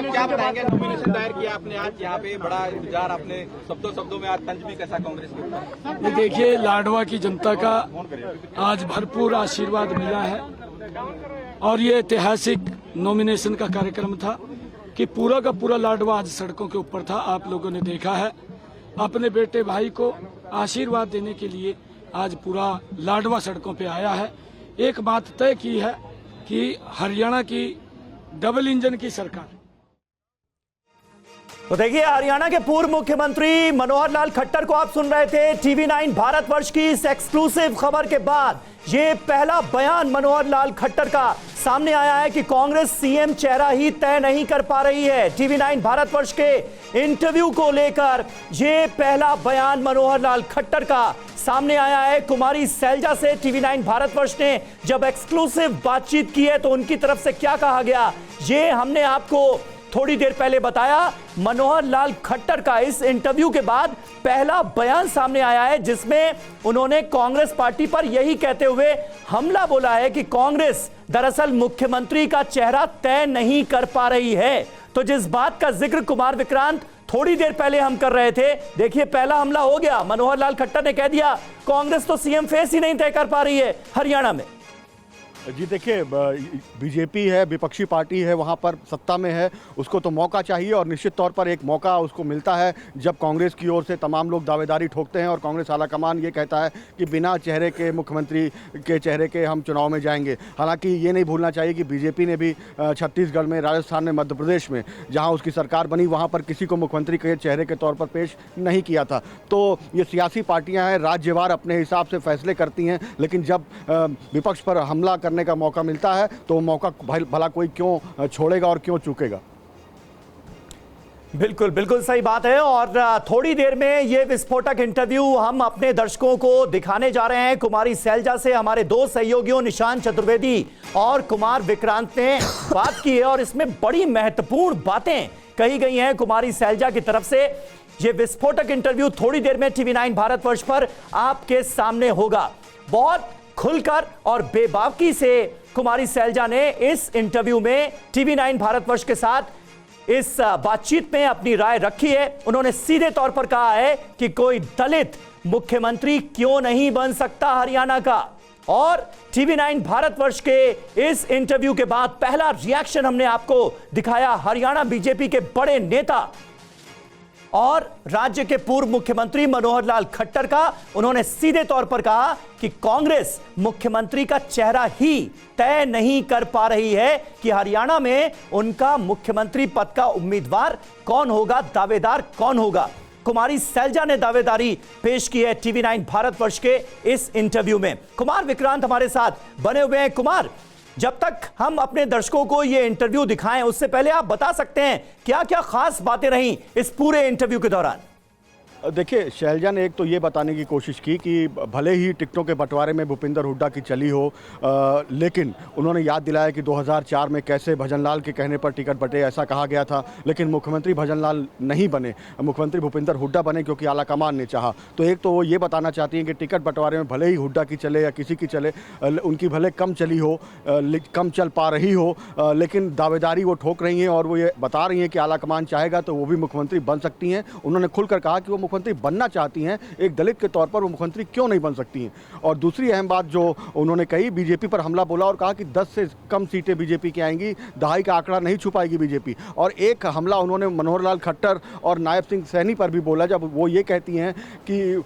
क्या बताएंगे? नॉमिनेशन दायर किया आपने आज यहाँ पे, बड़ा इंतजार, आपने शब्दों में आज तंज भी कैसा कांग्रेस के? देखिए, लाडवा की जनता का आज भरपूर आशीर्वाद मिला है और ये ऐतिहासिक नॉमिनेशन का कार्यक्रम था कि पूरा का पूरा लाडवा आज सड़कों के ऊपर था। आप लोगों ने देखा है, अपने बेटे भाई को आशीर्वाद देने के लिए आज पूरा लाडवा सड़कों पे आया है। एक बात तय की है कि हरियाणा की डबल इंजन की सरकार। तो देखिए, हरियाणा के पूर्व मुख्यमंत्री मनोहर लाल खट्टर को आप सुन रहे थे। TV9 भारतवर्ष की इस एक्सक्लूसिव खबर के बाद ये पहला बयान मनोहर लाल खट्टर का सामने आया है कि कांग्रेस सीएम चेहरा ही तय नहीं कर पा रही है। TV9 भारतवर्ष के इंटरव्यू को लेकर ये पहला बयान मनोहर लाल खट्टर का सामने आया है। कुमारी सैलजा से TV9 भारतवर्ष ने जब एक्सक्लूसिव बातचीत की है तो उनकी तरफ से क्या कहा गया, ये हमने आपको थोड़ी देर पहले बताया। मनोहर लाल खट्टर का इस इंटरव्यू के बाद पहला बयान सामने आया है जिसमें उन्होंने कांग्रेस पार्टी पर यही कहते हुए हमला बोला है कि कांग्रेस दरअसल मुख्यमंत्री का चेहरा तय नहीं कर पा रही है। तो जिस बात का जिक्र कुमार विक्रांत थोड़ी देर पहले हम कर रहे थे, देखिए पहला हमला हो गया। मनोहर लाल खट्टर ने कह दिया कांग्रेस तो सीएम फेस ही नहीं तय कर पा रही है हरियाणा में। जी देखिए, बीजेपी है, विपक्षी पार्टी है, वहाँ पर सत्ता में है, उसको तो मौका चाहिए और निश्चित तौर पर एक मौका उसको मिलता है जब कांग्रेस की ओर से तमाम लोग दावेदारी ठोकते हैं और कांग्रेस आलाकमान ये कहता है कि बिना चेहरे के, मुख्यमंत्री के चेहरे के हम चुनाव में जाएंगे। हालांकि ये नहीं भूलना चाहिए कि बीजेपी ने भी छत्तीसगढ़ में, राजस्थान में, मध्य प्रदेश में जहाँ उसकी सरकार बनी वहाँ पर किसी को मुख्यमंत्री के चेहरे के तौर पर पेश नहीं किया था। तो ये सियासी पार्टियाँ हैं, राज्यवार अपने हिसाब से फैसले करती हैं, लेकिन जब विपक्ष पर हमला करने का मौका मिलता है तो वो मौका भला कोई क्यों छोड़ेगा और क्यों चूकेगा। बिल्कुल बिल्कुल सही बात है। और थोड़ी देर में ये विस्फोटक इंटरव्यू हम अपने दर्शकों को दिखाने जा रहे हैं। कुमारी सैलजा से हमारे दो सहयोगियों निशांत चतुर्वेदी और कुमार विक्रांत ने बात की है और इसमें बड़ी महत्वपूर्ण बातें कही गई हैं कुमारी सैलजा की तरफ से। ये विस्फोटक इंटरव्यू थोड़ी देर में TV9 भारतवर्ष पर आपके सामने होगा। बहुत खुलकर और बेबाकी से कुमारी सैलजा ने इस इंटरव्यू में TV9 भारतवर्ष के साथ इस बातचीत में अपनी राय रखी है। उन्होंने सीधे तौर पर कहा है कि कोई दलित मुख्यमंत्री क्यों नहीं बन सकता हरियाणा का। और TV9 भारतवर्ष के इस इंटरव्यू के बाद पहला रिएक्शन हमने आपको दिखाया हरियाणा बीजेपी के बड़े नेता और राज्य के पूर्व मुख्यमंत्री मनोहर लाल खट्टर का। उन्होंने सीधे तौर पर कहा कि कांग्रेस मुख्यमंत्री का चेहरा ही तय नहीं कर पा रही है कि हरियाणा में उनका मुख्यमंत्री पद का उम्मीदवार कौन होगा, दावेदार कौन होगा। कुमारी सैलजा ने दावेदारी पेश की है TV9 भारतवर्ष के इस इंटरव्यू में। कुमार विक्रांत हमारे साथ बने हुए हैं। कुमार, जब तक हम अपने दर्शकों को यह इंटरव्यू दिखाएं उससे पहले आप बता सकते हैं क्या क्या खास बातें रहीं इस पूरे इंटरव्यू के दौरान? देखिए, शैलजा ने एक तो ये बताने की कोशिश की कि भले ही टिकटों के बंटवारे में भूपिंदर हुड्डा की चली हो, लेकिन उन्होंने याद दिलाया कि 2004 में कैसे भजनलाल के कहने पर टिकट बटे, ऐसा कहा गया था। लेकिन मुख्यमंत्री भजनलाल नहीं बने, मुख्यमंत्री भूपिंदर हुड्डा बने क्योंकि आलाकमान ने चाहा। तो एक तो वो ये बताना चाहती हैं कि टिकट बंटवारे में भले ही हुड्डा की चले या किसी की चले, उनकी भले कम चली हो, कम चल पा रही हो, लेकिन दावेदारी वो ठोक रही हैं और वो ये बता रही हैं कि आलाकमान चाहेगा तो वो भी मुख्यमंत्री बन सकती हैं। उन्होंने खुलकर कहा कि वो मुख्यमंत्री बनना चाहती हैं, एक दलित के तौर पर वो मुख्यमंत्री क्यों नहीं बन सकती हैं। और दूसरी अहम बात जो उन्होंने कही, बीजेपी पर हमला बोला और कहा कि 10 से कम सीटें बीजेपी की आएंगी, दहाई का आंकड़ा नहीं छुपाएगी बीजेपी। और एक हमला उन्होंने मनोहर लाल खट्टर और नायब सिंह सैनी पर भी बोला, जब वो ये कहती हैं कि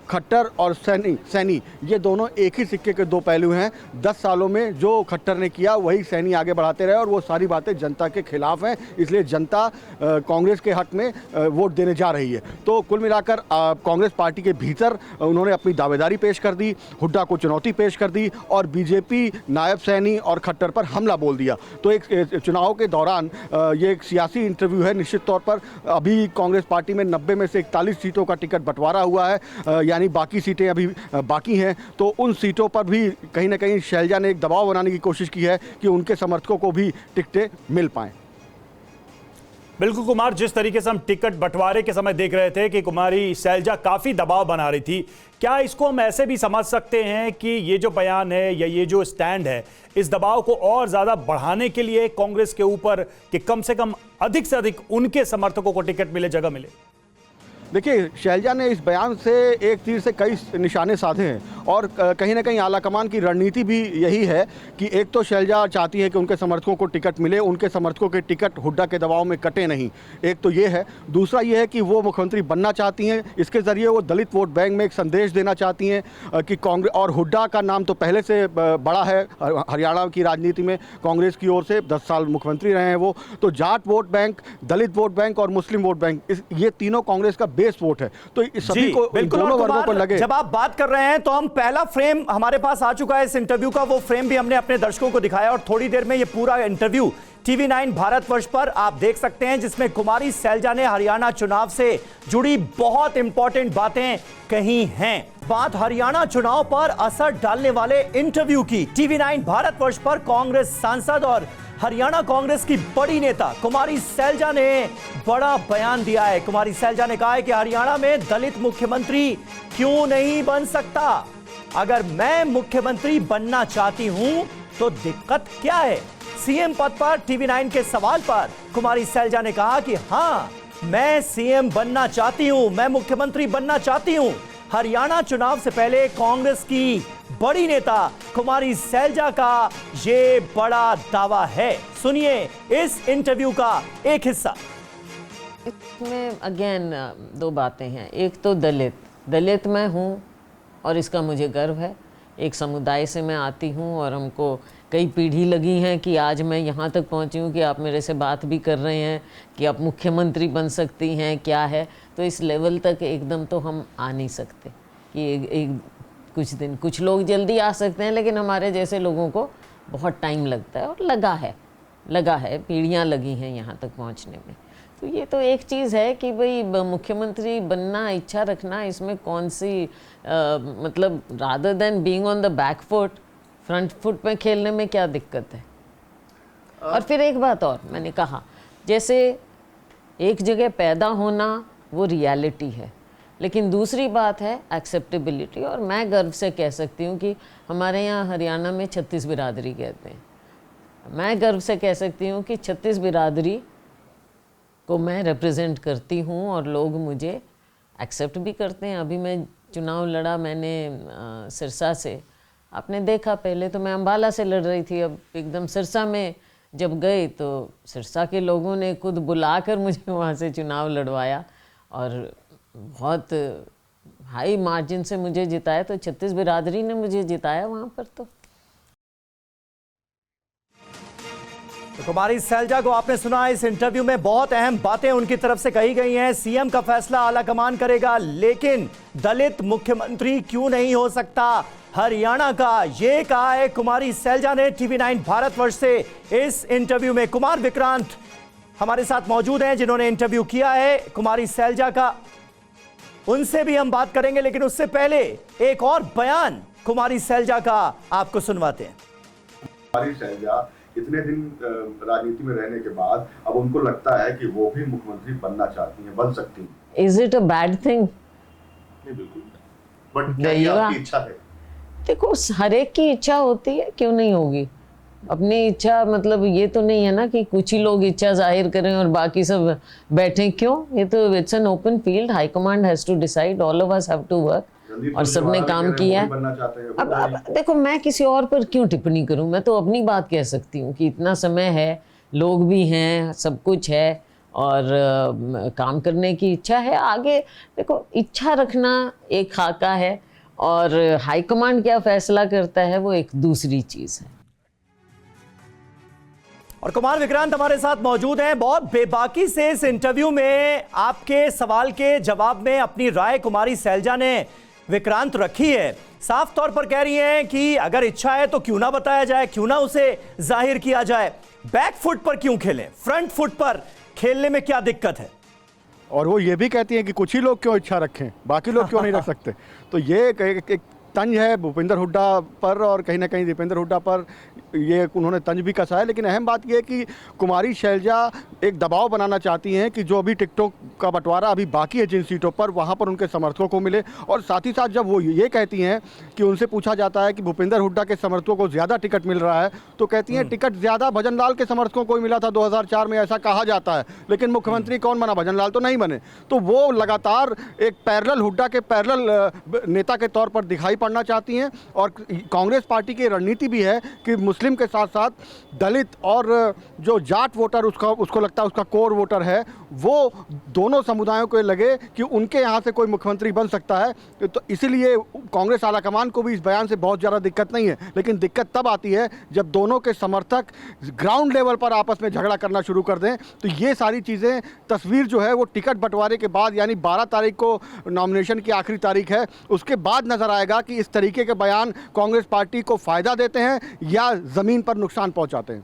खट्टर और सैनी ये दोनों एक ही सिक्के के दो पहलू हैं। 10 सालों में जो खट्टर ने किया वही सैनी आगे बढ़ाते रहे और वो सारी बातें जनता के खिलाफ हैं, इसलिए जनता कांग्रेस के हक में वोट देने जा रही है। तो कुल मिलाकर कांग्रेस पार्टी के भीतर उन्होंने अपनी दावेदारी पेश कर दी, हुड्डा को चुनौती पेश कर दी और बीजेपी, नायब सैनी और खट्टर पर हमला बोल दिया। तो एक चुनाव के दौरान ये एक सियासी इंटरव्यू है। निश्चित तौर पर अभी कांग्रेस पार्टी में 90 में से 41 सीटों का टिकट बंटवारा हुआ है, यानी बाकी सीटें अभी बाकी हैं। तो उन सीटों पर भी कहीं ना कहीं शैलजा ने एक दबाव बनाने की कोशिश की है कि उनके समर्थकों को भी टिकटें मिल पाएं। बिल्कुल कुमार, जिस तरीके से हम टिकट बंटवारे के समय देख रहे थे कि कुमारी सैलजा काफी दबाव बना रही थी, क्या इसको हम ऐसे भी समझ सकते हैं कि ये जो बयान है या ये जो स्टैंड है, इस दबाव को और ज्यादा बढ़ाने के लिए कांग्रेस के ऊपर कि कम से कम अधिक से अधिक उनके समर्थकों को टिकट मिले, जगह मिले? देखिए, शैलजा ने इस बयान से एक तीर से कई निशाने साधे हैं और कहीं ना कहीं आलाकमान की रणनीति भी यही है कि एक तो शैलजा चाहती है कि उनके समर्थकों को टिकट मिले, उनके समर्थकों के टिकट हुड्डा के दबाव में कटे नहीं, एक तो ये है। दूसरा ये है कि वो मुख्यमंत्री बनना चाहती हैं, इसके ज़रिए वो दलित वोट बैंक में एक संदेश देना चाहती हैं कि कांग्रेस, और हुड्डा का नाम तो पहले से बड़ा है हरियाणा की राजनीति में, कांग्रेस की ओर से 10 साल मुख्यमंत्री रहे हैं वो। तो जाट वोट बैंक, दलित वोट बैंक और मुस्लिम वोट बैंक, ये तीनों कांग्रेस का बेस वोट है। तो इस सभी को, दोनों वर्गों को लगे। जब आप बात कर रहे हैं तो हम पहला फ्रेम हमारे पास आ चुका है इस इंटरव्यू का, वो फ्रेम भी हमने अपने दर्शकों को दिखाया और थोड़ी देर में ये पूरा इंटरव्यू TV9 भारतवर्ष पर आप देख सकते हैं, जिसमें कुमारी सैलजा ने हरियाणा चुनाव से जुड़ी बहुत इंपॉर्टेंट बातें कही हैं। बात हरियाणा चुनाव पर असर डालने वाले इंटरव्यू की। TV9 भारतवर्ष पर कांग्रेस सांसद और हरियाणा कांग्रेस की बड़ी नेता कुमारी सैलजा ने बड़ा बयान दिया है। कुमारी सैलजा ने कहा है कि हरियाणा में दलित मुख्यमंत्री क्यों नहीं बन सकता। अगर मैं मुख्यमंत्री बनना चाहती हूं तो दिक्कत क्या है? सीएम पद पर TV9 के सवाल पर कुमारी सैलजा ने कहा कि हां, मैं सीएम बनना चाहती हूं, मैं मुख्यमंत्री बनना चाहती हूं। हरियाणा चुनाव से पहले कांग्रेस की बड़ी नेता कुमारी सैलजा का ये बड़ा दावा है। सुनिए इस इंटरव्यू का एक हिस्सा। इसमें अगेन दो बातें हैं। एक तो दलित मैं हूँ और इसका मुझे गर्व है। एक समुदाय से मैं आती हूँ और हमको कई पीढ़ी लगी हैं कि आज मैं यहाँ तक पहुँची हूँ कि आप मेरे से बात भी कर रहे हैं कि आप मुख्यमंत्री बन सकती हैं, क्या है। तो इस लेवल तक एकदम तो हम आ नहीं सकते कि कुछ लोग जल्दी आ सकते हैं, लेकिन हमारे जैसे लोगों को बहुत टाइम लगता है और लगा है पीढ़ियाँ लगी हैं यहाँ तक पहुँचने में। तो ये तो एक चीज़ है कि भाई मुख्यमंत्री बनना, इच्छा रखना, इसमें कौन सी मतलब rather than being on the back foot, front foot में खेलने में क्या दिक्कत है। और फिर एक बात और मैंने कहा, जैसे एक जगह पैदा होना वो रियलिटी है, लेकिन दूसरी बात है एक्सेप्टेबिलिटी। और मैं गर्व से कह सकती हूँ कि हमारे यहाँ हरियाणा में 36 बिरादरी कहते हैं। मैं गर्व से कह सकती हूँ कि 36 बिरादरी को मैं रिप्रेजेंट करती हूँ और लोग मुझे एक्सेप्ट भी करते हैं। अभी मैं चुनाव लड़ा मैंने सिरसा से, आपने देखा पहले तो मैं अम्बाला से लड़ रही थी, अब एकदम सिरसा में जब गई तो सिरसा के लोगों ने खुद बुलाकर मुझे वहाँ से चुनाव लड़वाया और बहुत हाई मार्जिन से मुझे जिताया। तो 36 बिरादरी ने मुझे जिताया वहाँ पर। तो कुमारी सैलजा को आपने सुना, इस इंटरव्यू में बहुत अहम बातें उनकी तरफ से कही गई हैं। सीएम का फैसला आलाकमान करेगा, लेकिन दलित मुख्यमंत्री क्यों नहीं हो सकता हरियाणा का, ये कहा है कुमारी सैलजा ने TV9 भारतवर्ष से इस इंटरव्यू में। कुमार विक्रांत हमारे साथ मौजूद हैं जिन्होंने इंटरव्यू किया है कुमारी सैलजा का, उनसे भी हम बात करेंगे, लेकिन उससे पहले एक और बयान कुमारी सैलजा का आपको सुनवाते हैं। कुमारी सैलजा इतने दिन राजनीति में रहने के बाद अब उनको लगता है कि वो भी मुख्यमंत्री बनना चाहती हैं, बन सकती हैं। Is it a bad thing? नहीं, बिल्कुल, बट क्या ये आपकी इच्छा है? देखो, हर एक की इच्छा होती है, क्यों नहीं होगी। अपनी इच्छा मतलब ये तो नहीं है ना कि कुछ ही लोग इच्छा जाहिर करें और बाकी सब बैठे, क्यों? ये तो it's an open field, high command has to decide, all of us have to work और सबने काम किया है। अब देखो, मैं किसी और पर क्यों टिप्पणी करूं, मैं तो अपनी बात कह सकती हूं कि इतना समय है, लोग भी हैं, सब कुछ है और काम करने की इच्छा है। आगे देखो, इच्छा रखना एक खाका है और हाईकमांड क्या फैसला करता है वो एक दूसरी चीज़ है। और कुमार विक्रांत हमारे साथ मौजूद हैं। बहुत बेबाकी से इस इंटरव्यू में आपके सवाल के जवाब में अपनी राय कुमारी सैलजा ने विक्रांत रखी है। साफ तौर पर कह रही हैं कि अगर इच्छा है तो क्यों ना बताया जाए, क्यों ना उसे जाहिर किया जाए। बैक फुट पर क्यों खेलें, फ्रंट फुट पर खेलने में क्या दिक्कत है? और वो ये भी कहती हैं कि कुछ ही लोग क्यों इच्छा रखें, बाकी लोग क्यों नहीं रख सकते। तो ये एक तंज है भूपेंद्र हुड्डा पर और कहीं ना कहीं दीपेंद्र हुड्डा पर, ये उन्होंने तंज भी कसा है। लेकिन अहम बात यह है कि कुमारी सैलजा एक दबाव बनाना चाहती हैं कि जो अभी टिकटों का बंटवारा अभी बाकी है जिन सीटों पर, वहाँ पर उनके समर्थकों को मिले। और साथ ही साथ जब वो ये कहती हैं कि उनसे पूछा जाता है कि भूपेंद्र हुड्डा के समर्थकों को ज़्यादा टिकट मिल रहा है, तो कहती हैं टिकट ज़्यादा भजन लाल के समर्थकों को ही मिला था 2004 में, ऐसा कहा जाता है, लेकिन मुख्यमंत्री कौन बना? भजन लाल तो नहीं बने। तो वो लगातार एक पैरेलल हुड्डा के पैरेलल नेता के तौर पर दिखाई पड़ना चाहती हैं। और कांग्रेस पार्टी की रणनीति भी है कि मुस्लिम के साथ साथ दलित और जो जाट वोटर उसको लगता है उसका कोर वोटर है, वो दोनों समुदायों को लगे कि उनके यहाँ से कोई मुख्यमंत्री बन सकता है। तो इसीलिए कांग्रेस आलाकमान को भी इस बयान से बहुत ज़्यादा दिक्कत नहीं है। लेकिन दिक्कत तब आती है जब दोनों के समर्थक ग्राउंड लेवल पर आपस में झगड़ा करना शुरू कर दें। तो ये सारी चीज़ें, तस्वीर जो है वो टिकट बंटवारे के बाद, यानी 12 तारीख को नॉमिनेशन की आखिरी तारीख है, उसके बाद नज़र आएगा कि इस तरीके के बयान कांग्रेस पार्टी को फ़ायदा देते हैं या ज़मीन पर नुकसान पहुंचाते हैं।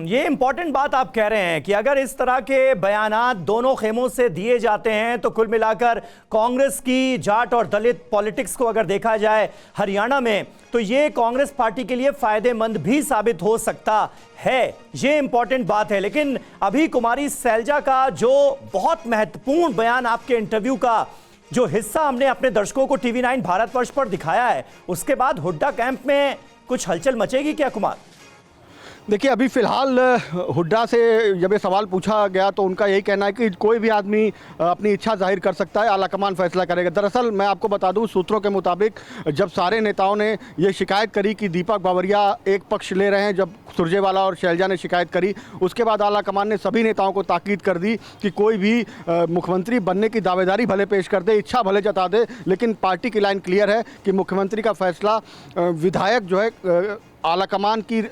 ये इंपॉर्टेंट बात आप कह रहे हैं कि अगर इस तरह के बयानात दोनों खेमों से दिए जाते हैं तो कुल मिलाकर कांग्रेस की जाट और दलित पॉलिटिक्स को अगर देखा जाए हरियाणा में, तो ये कांग्रेस पार्टी के लिए फायदेमंद भी साबित हो सकता है। ये इंपॉर्टेंट बात है। लेकिन अभी कुमारी सैलजा का जो बहुत महत्वपूर्ण बयान आपके इंटरव्यू का जो हिस्सा हमने अपने दर्शकों को टीवी 9 भारतवर्ष पर दिखाया है, उसके बाद हुड्डा कैंप में कुछ हलचल मचेगी क्या कुमार? देखिए, अभी फिलहाल हुड्डा से जब ये सवाल पूछा गया तो उनका यही कहना है कि कोई भी आदमी अपनी इच्छा जाहिर कर सकता है, आलाकमान फैसला करेगा। दरअसल मैं आपको बता दूं, सूत्रों के मुताबिक जब सारे नेताओं ने ये शिकायत करी कि दीपक बावरिया एक पक्ष ले रहे हैं, जब सुरजेवाला और शैलजा ने शिकायत करी, उसके बाद आलाकमान ने सभी नेताओं को ताकीद कर दी कि कोई भी मुख्यमंत्री बनने की दावेदारी भले पेश कर दे, इच्छा भले जता दे, लेकिन पार्टी की लाइन क्लियर है कि मुख्यमंत्री का फैसला विधायक जो है आलाकमान की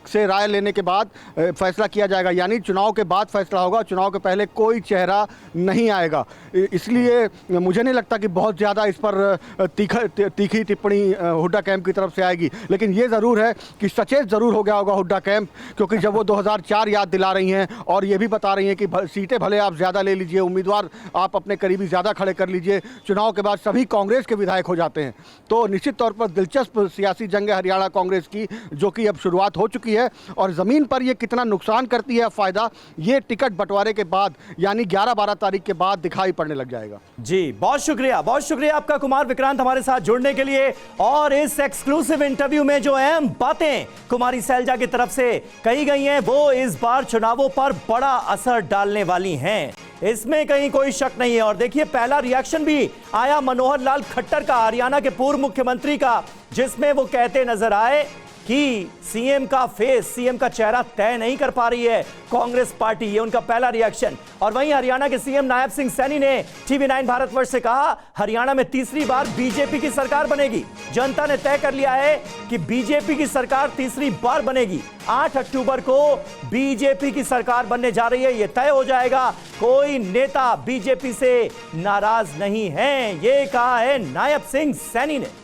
से राय लेने के बाद फैसला किया जाएगा, यानी चुनाव के बाद फैसला होगा, चुनाव के पहले कोई चेहरा नहीं आएगा। इसलिए मुझे नहीं लगता कि बहुत ज़्यादा इस पर तीखी टिप्पणी हुड्डा कैंप की तरफ से आएगी, लेकिन ये ज़रूर है कि सचेत ज़रूर हो गया होगा हुड्डा कैंप, क्योंकि जब वो 2004 याद दिला रही हैं और ये भी बता रही हैं कि सीटें भले आप ज़्यादा ले लीजिए, उम्मीदवार आप अपने करीबी ज़्यादा खड़े कर लीजिए, चुनाव के बाद सभी कांग्रेस के विधायक हो जाते हैं। तो निश्चित तौर पर दिलचस्प सियासी जंग है हरियाणा कांग्रेस की, जो कि अब शुरुआत हो चुकी है, और ज़मीन पर ये कितना नुकसान करती है फ़ायदा, ये टिकट बंटवारे के बाद यानी 11-12 तारीख के बाद दिखाई पड़ने लग जाएगा। जी, बहुत शुक्रिया आपका कुमार विक्रांत हमारे साथ जुड़ने के लिए। और इस एक्सक्लूसिव इंटरव्यू में जो अहम बातें कुमारी शैलजा की तरफ से कही गई हैं, वो इस बार चुनावों पर बड़ा असर डालने वाली हैं, इसमें कहीं कोई शक नहीं है। और देखिए, पहला रिएक्शन भी आया मनोहर लाल खट्टर का, हरियाणा के पूर्व मुख्यमंत्री का, जिसमें वो कहते नजर आए कि सीएम का फेस, सीएम का चेहरा तय नहीं कर पा रही है कांग्रेस पार्टी, ये उनका पहला रिएक्शन। और वहीं हरियाणा के सीएम नायब सिंह सैनी ने टीवी 9 भारतवर्ष से कहा, हरियाणा में तीसरी बार बीजेपी की सरकार बनेगी। जनता ने तय कर लिया है कि बीजेपी की सरकार तीसरी बार बनेगी। 8 अक्टूबर को बीजेपी की सरकार बनने जा रही है, ये तय हो जाएगा। कोई नेता बीजेपी से नाराज नहीं है, ये कहा है नायब सिंह सैनी ने।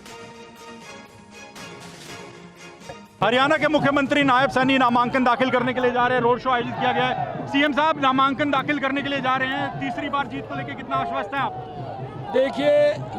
हरियाणा के मुख्यमंत्री नायब सैनी नामांकन दाखिल करने के लिए जा रहे हैं, रोड शो आयोजित किया गया है। सीएम साहब नामांकन दाखिल करने के लिए जा रहे हैं, तीसरी बार जीत को लेकर कितना आश्वस्त हैं आप? देखिए,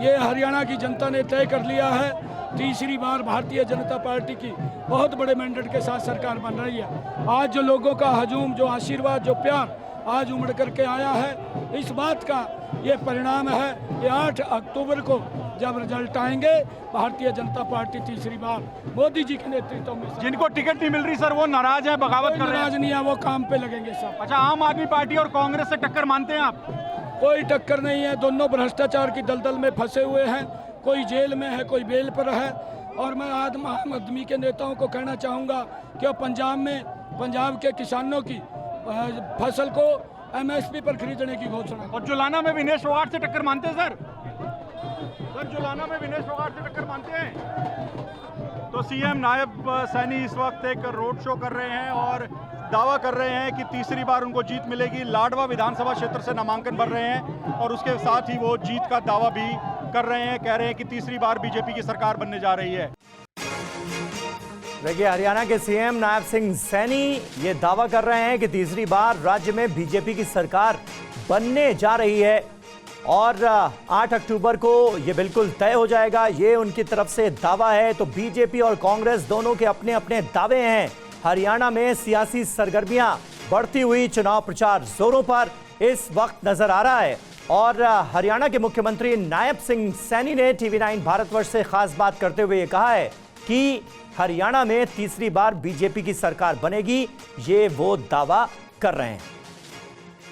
ये हरियाणा की जनता ने तय कर लिया है, तीसरी बार भारतीय जनता पार्टी की बहुत बड़े मैंडेट के साथ सरकार बन रही है। आज जो लोगों का हजूम, जो आशीर्वाद, जो प्यार आज उमड़ करके आया है, इस बात का ये परिणाम है कि 8 अक्टूबर को जब रिजल्ट आएंगे, भारतीय जनता पार्टी तीसरी बार मोदी जी के नेतृत्व में। जिनको टिकट नहीं मिल रही सर, वो नाराज है, बगावत कर रहे हैं? नाराज नहीं है, वो काम पे लगेंगे सब। अच्छा, आम आदमी पार्टी और कांग्रेस से टक्कर मानते हैं आप? कोई टक्कर नहीं है, दोनों भ्रष्टाचार की दलदल में फंसे हुए हैं, कोई जेल में है, कोई बेल पर है। और मैं आम आदमी के नेताओं को कहना चाहूँगा कि पंजाब में पंजाब के किसानों की फसल को MSP पर खरीदने की घोषणा। और जुलाना में विनेश फोगाट से टक्कर मानते हैं सर? जुलाना में विनेश फोगाट से टक्कर मानते हैं? तो सीएम नायब सैनी इस वक्त एक रोड शो कर रहे हैं और दावा कर रहे हैं कि तीसरी बार उनको जीत मिलेगी। लाडवा विधानसभा क्षेत्र से नामांकन भर रहे हैं और उसके साथ ही वो जीत का दावा भी कर रहे हैं, कह रहे हैं कि तीसरी बार बीजेपी की सरकार बनने जा रही है। देखिए, हरियाणा के सीएम नायब सिंह सैनी ये दावा कर रहे हैं कि तीसरी बार राज्य में बीजेपी की सरकार बनने जा रही है और 8 अक्टूबर को ये बिल्कुल तय हो जाएगा, ये उनकी तरफ से दावा है। तो बीजेपी और कांग्रेस दोनों के अपने अपने दावे हैं। हरियाणा में सियासी सरगर्मियां बढ़ती हुई, चुनाव प्रचार जोरों पर इस वक्त नजर आ रहा है। और हरियाणा के मुख्यमंत्री नायब सिंह सैनी ने टीवी 9 भारतवर्ष से खास बात करते हुए ये कहा है कि हरियाणा में तीसरी बार बीजेपी की सरकार बनेगी, ये वो दावा कर रहे हैं।